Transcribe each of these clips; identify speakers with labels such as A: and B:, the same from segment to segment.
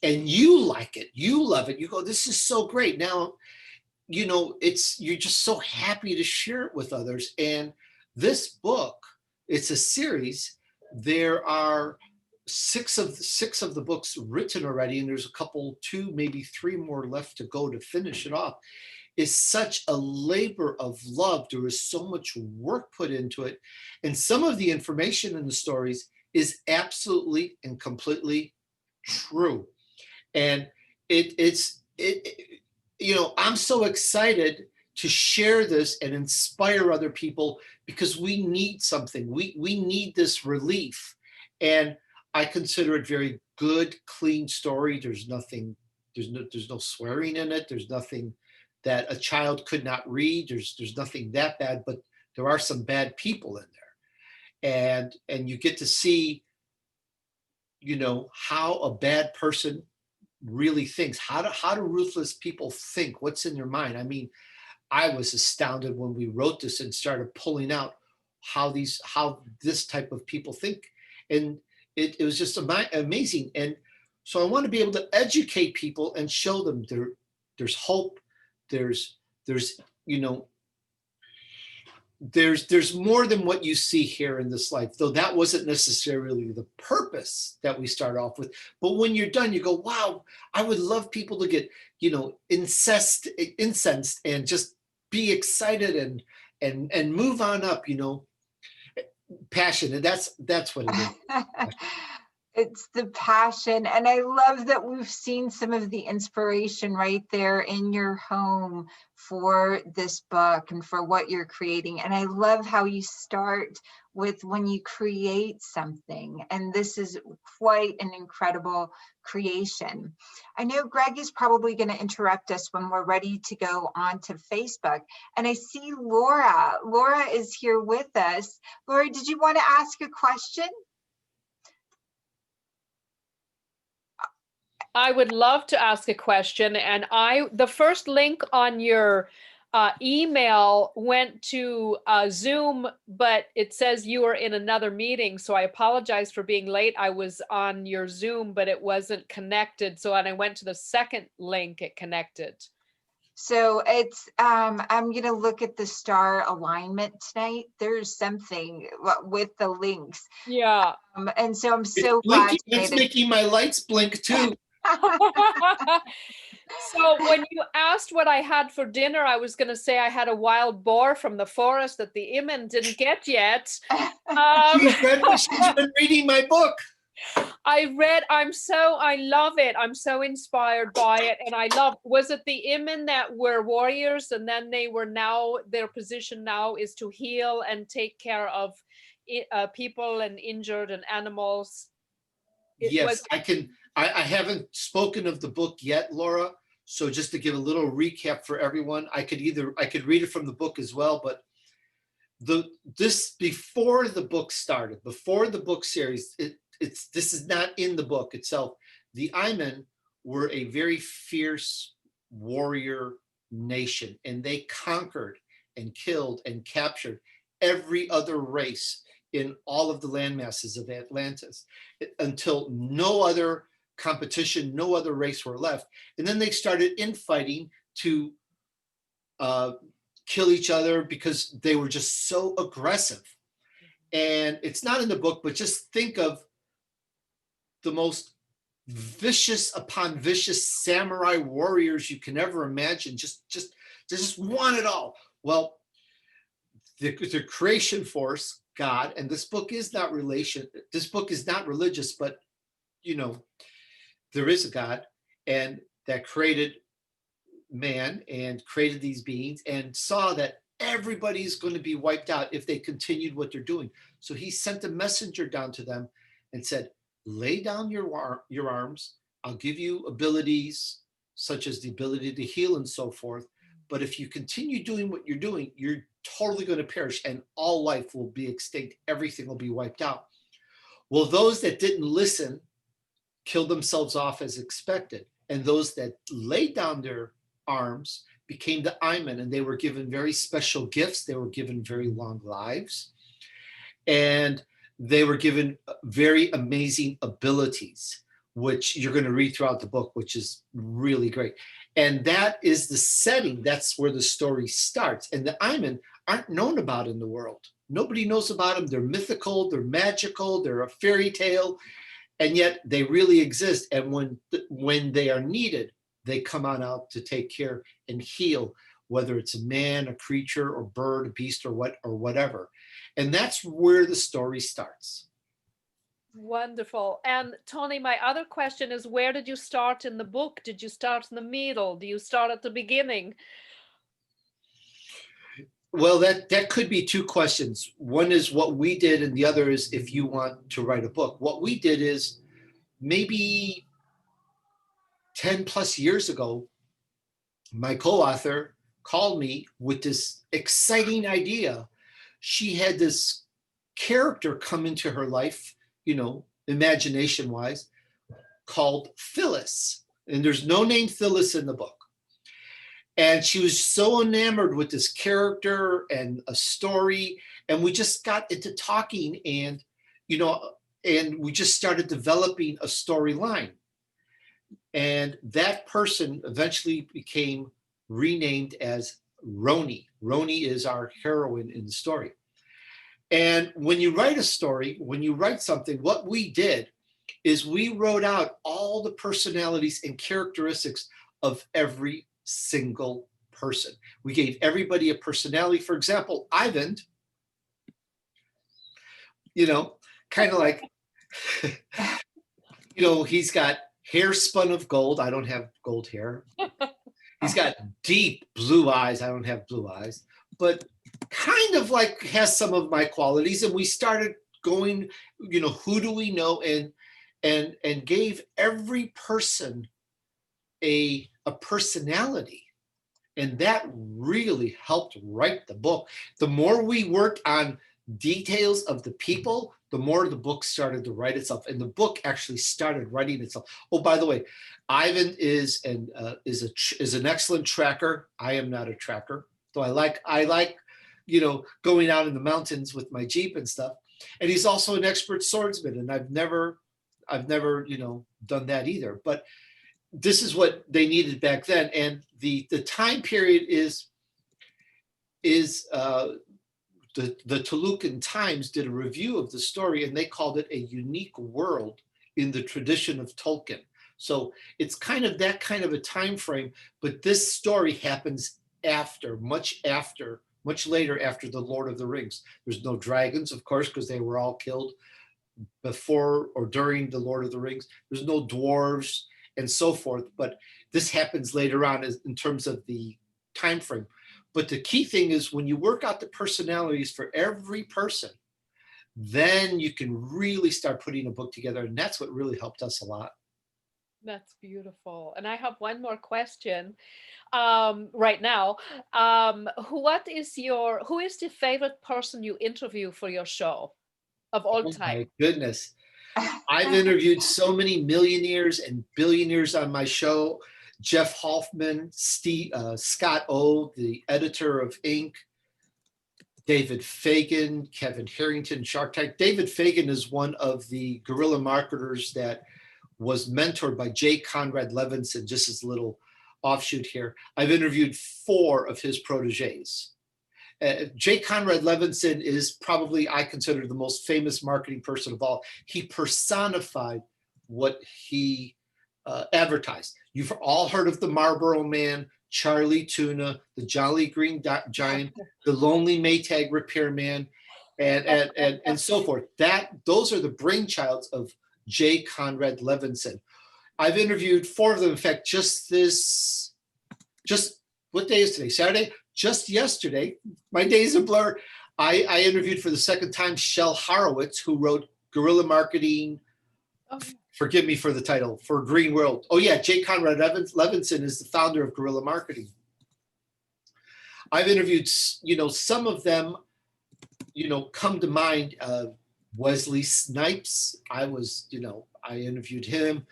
A: and you like it, you love it, you go, this is so great. Now, you're just so happy to share it with others. And this book, it's a series. There are six of the books written already, and there's a couple, two, maybe three more left to go to finish it off. Is such a labor of love. There is so much work put into it. And some of the information in the stories is absolutely and completely true. And I'm so excited to share this and inspire other people, because we need something. We need this relief. And I consider it very good, clean story. There's no swearing in it. There's nothing that a child could not read. There's nothing that bad, but there are some bad people in there. And you get to see, how a bad person really thinks. How do ruthless people think? What's in their mind? I mean, I was astounded when we wrote this and started pulling out how this type of people think. And it was just amazing. And so I want to be able to educate people and show them there's hope. There's more than what you see here in this life, though that wasn't necessarily the purpose that we start off with. But when you're done, you go, wow, I would love people to get, incensed and just be excited and move on up, passion. And that's what it is.
B: It's the passion. And I love that we've seen some of the inspiration right there in your home for this book and for what you're creating. And I love how you start with when you create something. And this is quite an incredible creation. I know Greg is probably going to interrupt us when we're ready to go on to Facebook. And I see Laura. Laura is here with us. Laura, did you want to ask a question?
C: I would love to ask a question. And the first link on your email went to Zoom, but it says you were in another meeting. So I apologize for being late. I was on your Zoom, but it wasn't connected. So when I went to the second link, it connected.
B: So it's, I'm going to look at the star alignment tonight. There's something with the links.
C: Yeah.
B: And so I'm so glad.
A: It's making my lights blink too.
C: So when you asked what I had for dinner, I was going to say I had a wild boar from the forest that the Imen didn't get yet.
A: She's been reading my book.
C: I love it. I'm so inspired by it. And was it the Imen that were warriors, and then their position now is to heal and take care of people and injured and animals?
A: Yes, I haven't spoken of the book yet, Laura. So just to give a little recap for everyone, I could read it from the book as well, but this before the book started, before the book series, this is not in the book itself. The Eyvind were a very fierce warrior nation, and they conquered and killed and captured every other race in all of the landmasses of Atlantis until no other competition, no other race were left. And then they started infighting to kill each other because they were just so aggressive. And it's not in the book, but just think of the most vicious upon vicious samurai warriors you can ever imagine. Just want it all. Well, the creation force, God, and this book is not religious, but there is a God, and that created man and created these beings and saw that everybody's going to be wiped out if they continued what they're doing. So he sent a messenger down to them and said, lay down your arms. I'll give you abilities such as the ability to heal and so forth. But if you continue doing what you're doing, you're totally going to perish and all life will be extinct. Everything will be wiped out. Well, those that didn't listen killed themselves off as expected. And those that laid down their arms became the Eyvind, and they were given very special gifts. They were given very long lives. And they were given very amazing abilities. which you're going to read throughout the book, which is really great. And that is the setting. That's where the story starts. And the Eyvind aren't known about in the world. Nobody knows about them. They're mythical, they're magical, they're a fairy tale, and yet they really exist. And when they are needed, they come on out to take care and heal, whether it's a man, a creature, or bird, a beast, or whatever. And that's where the story starts.
C: Wonderful. And Tony, my other question is, where did you start in the book? Did you start in the middle? Do you start at the beginning?
A: Well, that could be two questions. One is what we did, and the other is if you want to write a book. What we did is maybe 10 plus years ago, my co-author called me with this exciting idea. She had this character come into her life, imagination wise, called Phyllis. And there's no name Phyllis in the book. And she was so enamored with this character and a story. And we just got into talking and we just started developing a storyline. And that person eventually became renamed as Roni. Roni is our heroine in the story. And when you write a story, when you write something, what we did is we wrote out all the personalities and characteristics of every single person. We gave everybody a personality. For example, Eyvind, kind of like, he's got hair spun of gold. I don't have gold hair. He's got deep blue eyes. I don't have blue eyes, but kind of like has some of my qualities. And we started going, who do we know? And gave every person a personality. And that really helped write the book. The more we worked on details of the people, the more the book started to write itself. And the book actually started writing itself. Oh, by the way, Eyvind is an excellent tracker. I am not a tracker, though I like going out in the mountains with my Jeep and stuff. And he's also an expert swordsman, and I've never done that either. But this is what they needed back then. And the time period is the Tolkien Times did a review of the story, and they called it a unique world in the tradition of Tolkien. So it's kind of that kind of a time frame, but this story happens much later after the Lord of the Rings. There's no dragons, of course, because they were all killed before or during the Lord of the Rings. There's no dwarves and so forth, but this happens later on in terms of the time frame. But the key thing is when you work out the personalities for every person, then you can really start putting a book together. And that's what really helped us a lot.
C: That's beautiful. And I have one more question right now. Who is the favorite person you interview for your show of all time?
A: My goodness. I've interviewed so many millionaires and billionaires on my show. Jeff Hoffman, Scott O, the editor of Inc., David Fagan, Kevin Harrington, Shark Tank. David Fagan is one of the guerrilla marketers that was mentored by J. Conrad Levinson, just as a little offshoot here. I've interviewed 4 of his proteges. J. Conrad Levinson is probably, I consider, the most famous marketing person of all. He personified what he advertised. You've all heard of the Marlboro Man, Charlie Tuna, the Jolly Green Giant, the Lonely Maytag Repairman, and so forth. Those are the brainchilds of J. Conrad Levinson. I've interviewed 4 of them. In fact, what day is today? Saturday? Just yesterday, my day's a blur. I interviewed for the second time Shel Horowitz, who wrote Guerrilla Marketing. Forgive me for the title, for Green World. Oh yeah, J. Conrad Levinson is the founder of Guerrilla Marketing. I've interviewed, some of them, come to mind. Wesley Snipes, I interviewed him.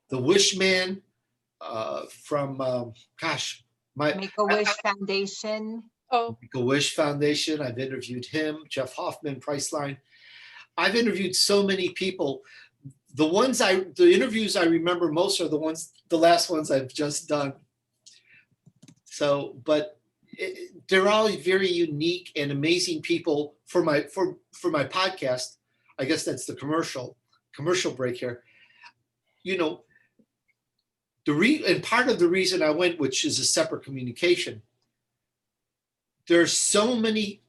A: The Wishman from,
B: Make-A-Wish Foundation.
C: Oh,
A: Make-A-Wish Foundation. I've interviewed him. Jeff Hoffman, Priceline. I've interviewed so many people. the interviews I remember most are the last ones I've just done. So, but they're all very unique and amazing people for my podcast. I guess that's the commercial break here. You know, and part of the reason I went, which is a separate communication, there's so many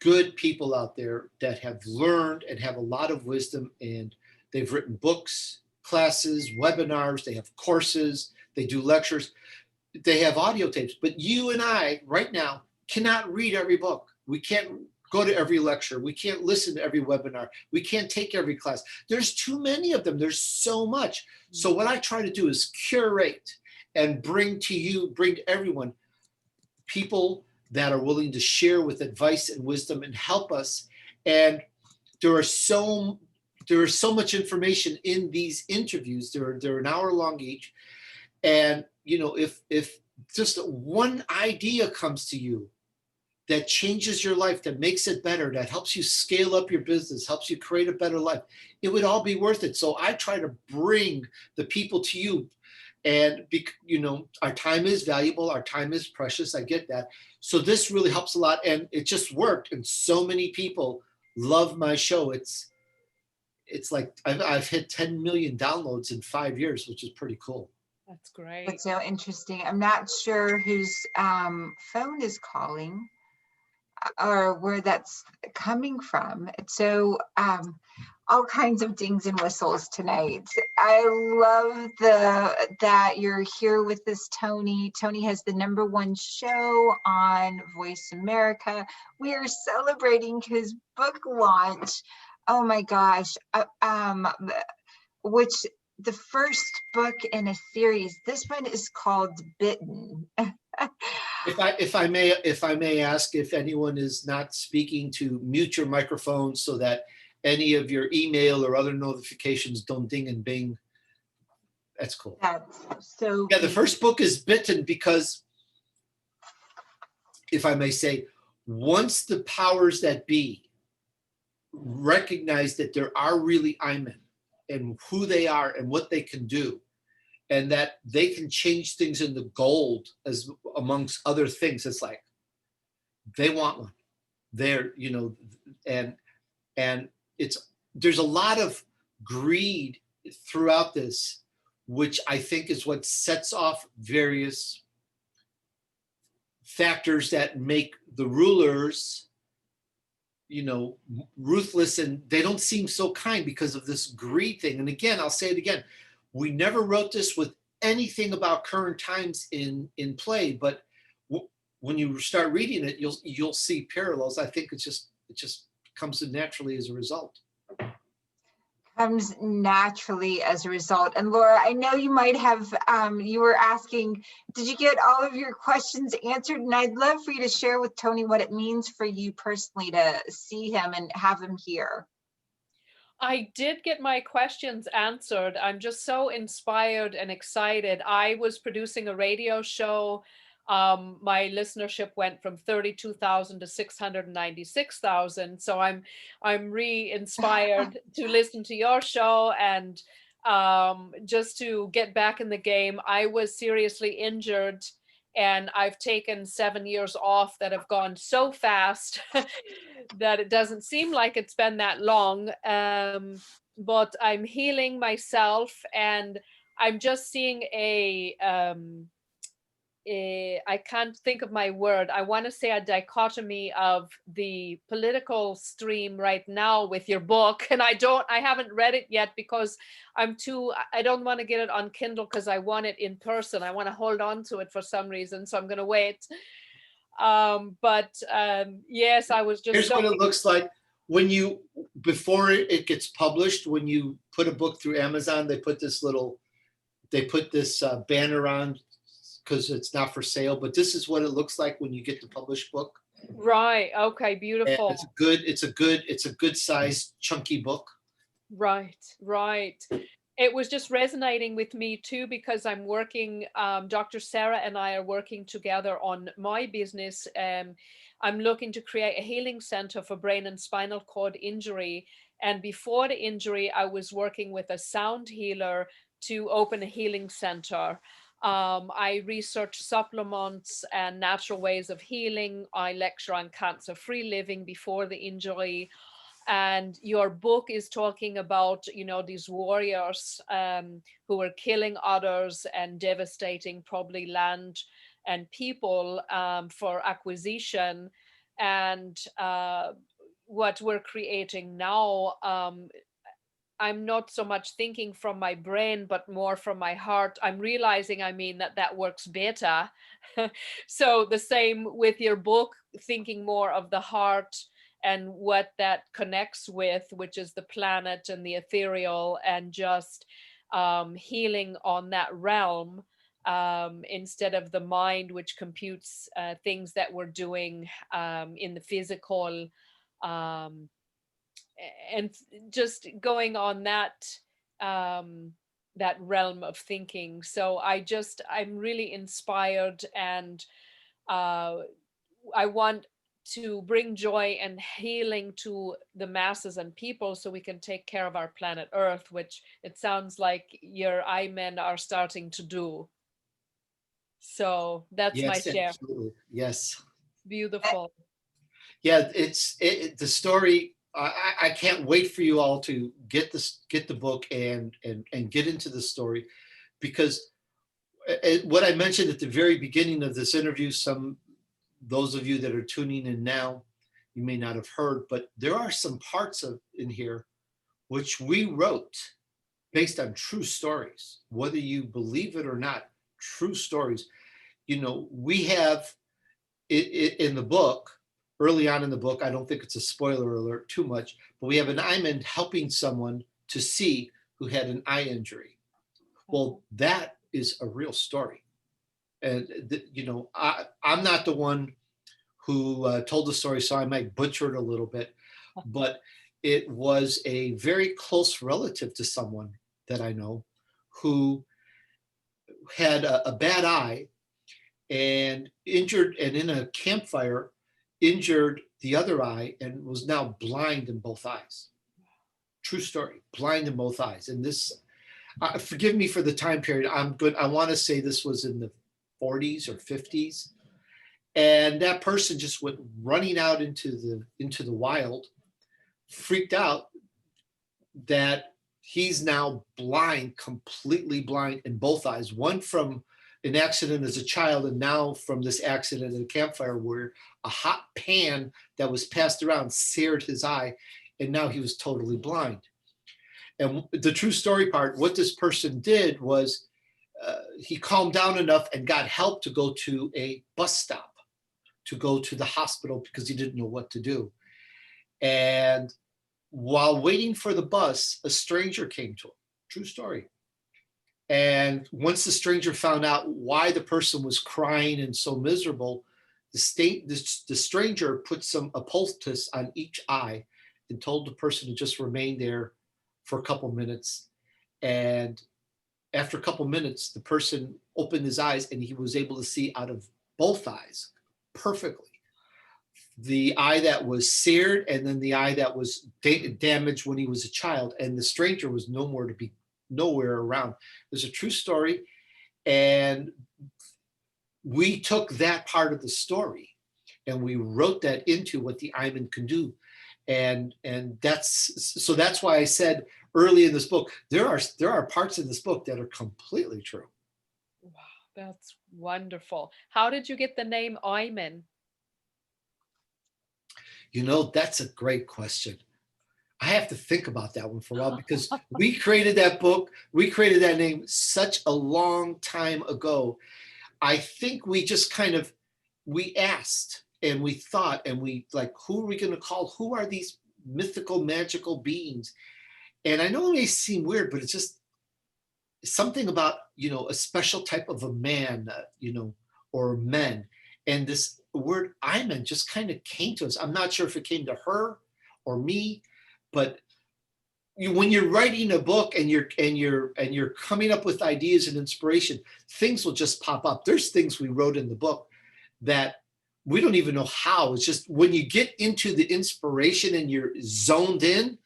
A: good people out there that have learned and have a lot of wisdom, and they've written books, classes, webinars, they have courses, they do lectures, they have audio tapes. But you and I right now cannot read every book. We can't go to every lecture. We can't listen to every webinar. We can't take every class. There's too many of them. There's so much. So what I try to do is curate and bring to everyone, people that are willing to share with advice and wisdom and help us. And there is so much information in these interviews. They're an hour long each. And if just one idea comes to you that changes your life, that makes it better, that helps you scale up your business, helps you create a better life, it would all be worth it. So I try to bring the people to you. And our time is valuable, our time is precious, I get that. So this really helps a lot, and it just worked, and so many people love my show. It's like I've hit 10 million downloads in 5 years, which is pretty cool.
C: That's great.
B: That's so interesting. I'm not sure whose phone is calling or where that's coming from. So all kinds of dings and whistles tonight. I love that you're here with us, Tony. Tony has the #1 show on Voice America. We are celebrating his book launch. Oh my gosh. Which the first book in a series. This one is called Bitten.
A: If I may ask if anyone is not speaking, to mute your microphone so that any of your email or other notifications don't ding and bing. That's cool.
B: That's so
A: yeah, the first book is Bitten because, if I may say, once the powers that be recognize that there are really Eyvind and who they are and what they can do, and that they can change things into gold, as amongst other things, it's like they want one. They're, and there's a lot of greed throughout this, which I think is what sets off various factors that make the rulers, ruthless, and they don't seem so kind because of this greed thing. And again, I'll say it again, we never wrote this with anything about current times in play, but when you start reading it, you'll see parallels. I think it just comes naturally as a result.
B: Comes naturally as a result. And Laura, I know you might have, you were asking, did you get all of your questions answered? And I'd love for you to share with Tony what it means for you personally to see him and have him here.
C: I did get my questions answered. I'm just so inspired and excited. I was producing a radio show. My listenership went from 32,000 to 696,000. So I'm re-inspired to listen to your show and just to get back in the game. I was seriously injured, and I've taken 7 years off that have gone so fast that it doesn't seem like it's been that long. But I'm healing myself, and I'm just seeing I can't think of my word. I want to say a dichotomy of the political stream right now with your book. And I haven't read it yet because I don't want to get it on Kindle because I want it in person. I want to hold on to it for some reason. So I'm going to wait. Yes, I was just.
A: Here's what it looks like before it gets published, when you put a book through Amazon, they put this banner on, because it's not for sale, but this is what it looks like when you get the published book.
C: Right. Okay. Beautiful.
A: And it's a good sized chunky book.
C: Right. It was just resonating with me too, because I'm working, Dr. Sarah and I are working together on my business. I'm looking to create a healing center for brain and spinal cord injury. And before the injury, I was working with a sound healer to open a healing center. I research supplements and natural ways of healing. I lecture on cancer-free living before the injury. And your book is talking about, you know, these warriors who are killing others and devastating probably land and people for acquisition. And what we're creating now, I'm not so much thinking from my brain, but more from my heart. I'm realizing, I mean, that works better. So the same with your book, thinking more of the heart and what that connects with, which is the planet and the ethereal, and just healing on that realm instead of the mind, which computes things that we're doing in the physical. Um, and just going on that realm of thinking. So I'm really inspired, and I want to bring joy and healing to the masses and people so we can take care of our planet Earth, which it sounds like your Imen are starting to do. So that's my
A: Yes,
C: share.
A: absolutely. Yes.
C: Beautiful.
A: Yeah, the story. I can't wait for you all to get the book and get into the story, because what I mentioned at the very beginning of this interview, those of you that are tuning in now, you may not have heard, but there are some parts in here which we wrote based on true stories, whether you believe it or not. True stories. You know, we have in the book, early on in the book, I don't think it's a spoiler alert too much, but we have an Eyvind helping someone to see who had an eye injury. Well, that is a real story. And, you know, I'm not the one who told the story, so I might butcher it a little bit, but it was a very close relative to someone that I know who had a bad eye and injured, and in a campfire injured the other eye and was now blind in both eyes. True story, blind in both eyes. And this, forgive me for the time period, I want to say this was in the 40s or 50s. And that person just went running out into the wild, freaked out that he's now blind, completely blind in both eyes. One from an accident as a child, and now from this accident at a campfire where a hot pan that was passed around seared his eye, and now he was totally blind. And the true story part, what this person did was he calmed down enough and got help to go to a bus stop, to go to the hospital, because he didn't know what to do. And while waiting for the bus, a stranger came to him. True story. And once the stranger found out why the person was crying and so miserable, the stranger put a poultice on each eye and told the person to just remain there for a couple minutes. And after a couple minutes, the person opened his eyes and he was able to see out of both eyes perfectly. The eye that was seared, and then the eye that was damaged when he was a child, and the stranger was nowhere around. There's a true story, and we took that part of the story and we wrote that into what the Eyvind can do. And that's why I said early in this book, there are parts in this book that are completely true.
C: Wow, that's wonderful. How did you get the name Eyvind?
A: You know, that's a great question. I have to think about that one for a while, because we created that book, we created that name such a long time ago. I think we just we asked and we thought, and we like, who are we going to call? Who are these mythical, magical beings? And I know it may seem weird, but it's just something about, you know, a special type of a man, you know, or men. And this word Eyvind just kind of came to us. I'm not sure if it came to her or me, but when you're writing a book and you're coming up with ideas and inspiration, things will just pop up. There's things we wrote in the book that we don't even know how. It's just when you get into the inspiration and you're zoned in,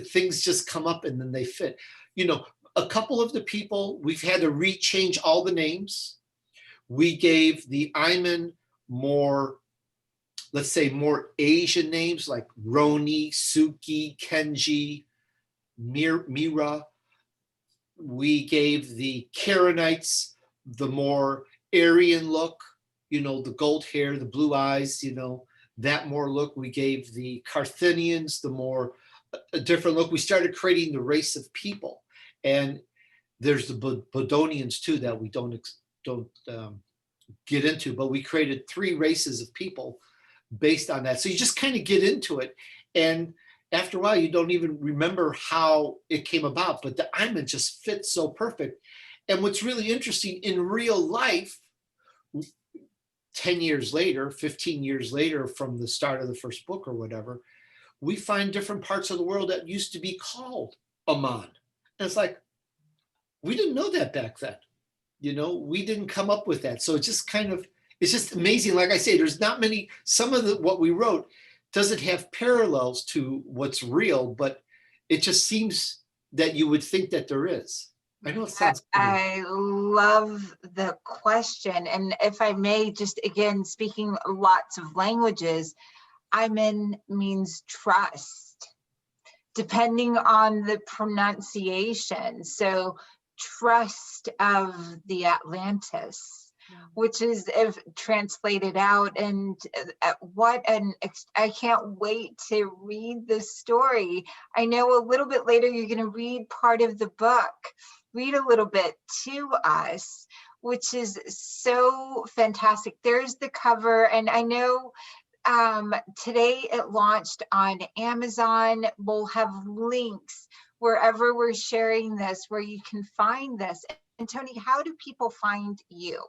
A: things just come up and then they fit. You know, a couple of the people, we've had to rechange all the names. We gave the Imen more, let's say, more Asian names like Roni, Suki, Kenji, Mira. We gave the Carronites the more Aryan look, you know, the gold hair, the blue eyes, you know, that more look. We gave the Carthenians the more, a different look. We started creating the race of people. And there's the Bodonians too that we don't get into, but we created 3 races of people based on that. So you just kind of get into it. And after a while, you don't even remember how it came about, but the Imen just fits so perfect. And what's really interesting, in real life, 10 years later, 15 years later from the start of the first book or whatever, we find different parts of the world that used to be called Aman. And it's like, we didn't know that back then. You know, we didn't come up with that. So it's just kind of, it's just amazing. Like I say, there's not many, some of what we wrote doesn't have parallels to what's real, but it just seems that you would think that there is. I know it sounds funny.
B: I love the question. And if I may, just again, speaking lots of languages, Imen means trust, depending on the pronunciation. So trust of the Atlantis, which is, if translated out, and I can't wait to read the story. I know a little bit later you're going to read part of the book. Read a little bit to us, which is so fantastic. There's the cover, and I know today it launched on Amazon. We'll have links wherever we're sharing this, where you can find this. And Tony, how do people find you?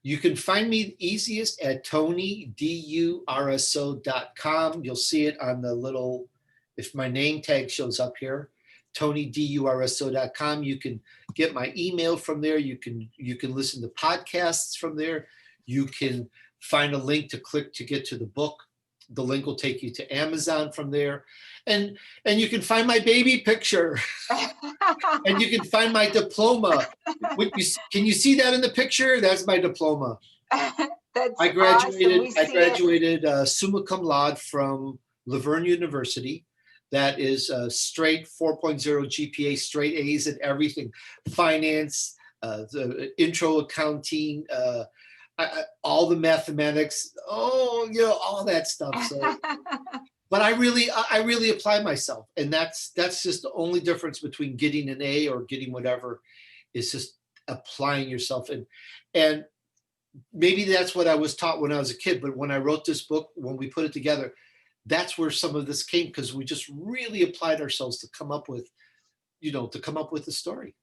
A: You can find me easiest at Tony DUrso.com. You'll see it on the little, if my name tag shows up here, Tony DUrso.com. You can get my email from there. You can listen to podcasts from there. You can find a link to click to get to the book. The link will take you to Amazon from there. And you can find my baby picture. And you can find my diploma. Can you see that in the picture? That's my diploma.
B: That's
A: I graduated.
B: Awesome.
A: I graduated summa cum laude from Laverne University. That is straight 4.0 GPA, straight A's in everything, finance, the intro accounting, all the mathematics. Oh, you know, all that stuff. So, but I really apply myself, and that's just the only difference between getting an A or getting whatever, is just applying yourself. And maybe that's what I was taught when I was a kid. But when I wrote this book, when we put it together, that's where some of this came, because we just really applied ourselves to come up with, the story.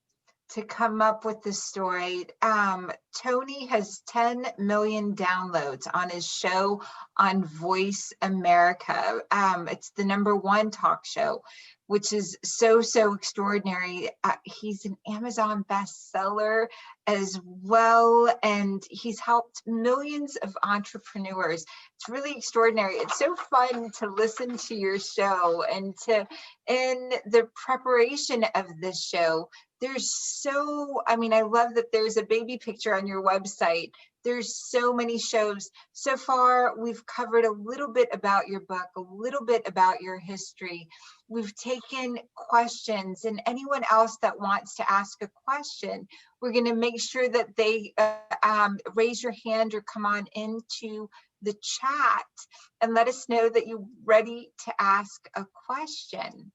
B: To come up with the story. Tony has 10 million downloads on his show on Voice America. It's the #1 talk show, which is so extraordinary. He's an Amazon bestseller as well, and he's helped millions of entrepreneurs. It's really extraordinary. It's so fun to listen to your show, and in the preparation of this show, I love that there's a baby picture on your website. There's so many shows. So far, we've covered a little bit about your book, a little bit about your history. We've taken questions, and anyone else that wants to ask a question, we're going to make sure that they raise your hand or come on into the chat and let us know that you're ready to ask a question.